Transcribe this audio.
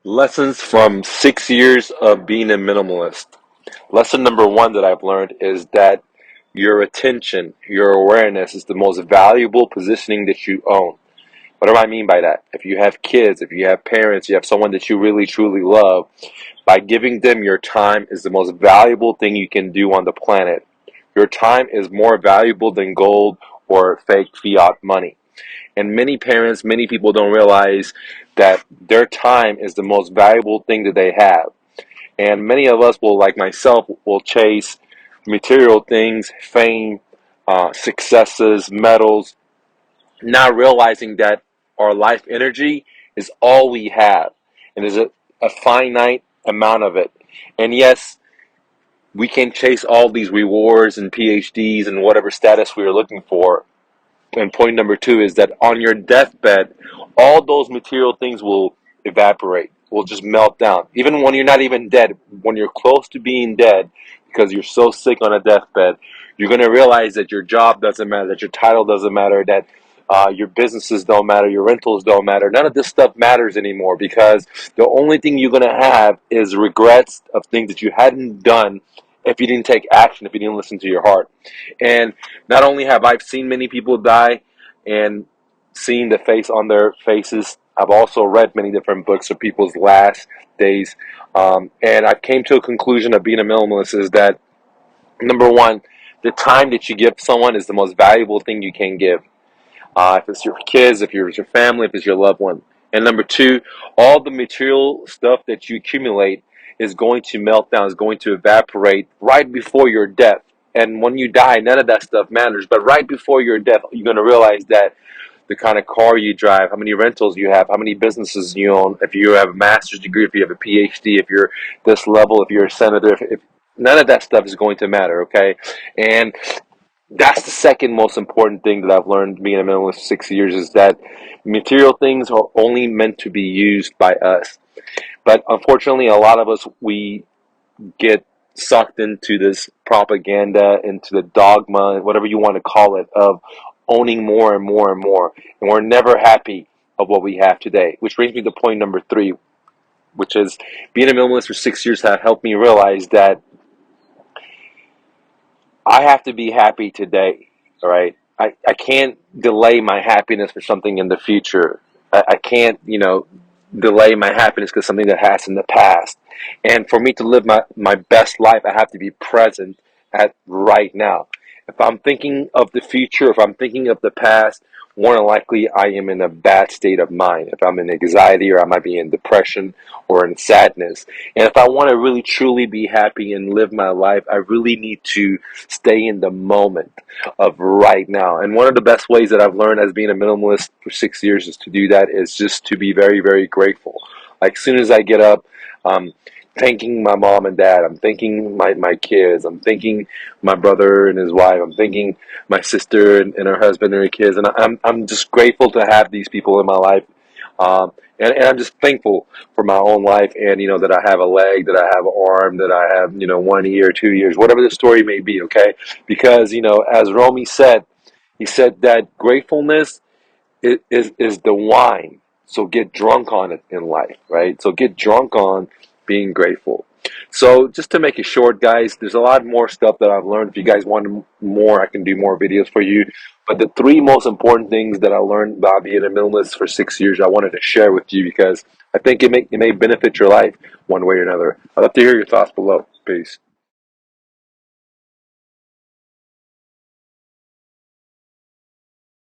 Lessons from 6 years of being a minimalist. Lesson number one that I've learned is that your attention, your awareness is the most valuable positioning that you own. What do I mean by that? If you have kids, if you have parents, you have someone that you really truly love, by giving them your time is the most valuable thing you can do on the planet. Your time is more valuable than gold or fake fiat money. And many parents, many people don't realize that their time is the most valuable thing that they have. And many of us will, like myself, will chase material things, fame, successes, medals, not realizing that our life energy is all we have, and there's a finite amount of it. And yes, we can chase all these rewards and PhDs and whatever status we are looking for. And point number two is that on your deathbed, all those material things will evaporate, will just melt down. Even when you're not even dead, when you're close to being dead, because you're so sick on a deathbed, you're going to realize that your job doesn't matter, that your title doesn't matter, that your businesses don't matter, your rentals don't matter. None of this stuff matters anymore because the only thing you're going to have is regrets of things that you hadn't done if you didn't take action, if you didn't listen to your heart. And not only have I seen many people die and seen the face on their faces, I've also read many different books of people's last days. And I've came to a conclusion of being a minimalist is that, number one, the time that you give someone is the most valuable thing you can give. If it's your kids, if it's your family, if it's your loved one. And number two, all the material stuff that you accumulate is going to melt down, is going to evaporate right before your death. And when you die, none of that stuff matters. But right before your death, you're going to realize that the kind of car you drive, how many rentals you have, how many businesses you own, if you have a master's degree, if you have a PhD, if you're this level, if you're a senator, if none of that stuff is going to matter, okay? And that's the second most important thing that I've learned being a minimalist for 6 years is that material things are only meant to be used by us. But unfortunately, a lot of us, we get sucked into this propaganda, into the dogma, whatever you want to call it, of owning more and more and more. And we're never happy of what we have today. Which brings me to point number three, which is being a minimalist for 6 years have helped me realize that I have to be happy today, all right? I can't delay my happiness for something in the future. I can't, delay my happiness because something that has in the past. And for me to live my best life, I have to be present at right now. If I'm thinking of the future, if I'm thinking of the past, more than likely I am in a bad state of mind. If I'm in anxiety or I might be in depression or in sadness. And if I want to really truly be happy and live my life, I really need to stay in the moment of right now. And one of the best ways that I've learned as being a minimalist for 6 years is to do that is just to be very, very grateful. Like as soon as I get up, thanking my mom and dad. I'm thanking my kids. I'm thanking my brother and his wife. I'm thanking my sister and her husband and her kids. And I'm just grateful to have these people in my life. And I'm just thankful for my own life and, that I have a leg, that I have an arm, that I have, 1 year, 2 years, whatever the story may be, okay? Because, as Romy said, he said that gratefulness is the wine. So get drunk on it in life, right? So get drunk on being grateful. So just to make it short, guys, there's a lot more stuff that I've learned. If you guys want more, I can do more videos for you. But the three most important things that I learned about being a minimalist for 6 years, I wanted to share with you because I think it may benefit your life one way or another. I'd love to hear your thoughts below. Peace.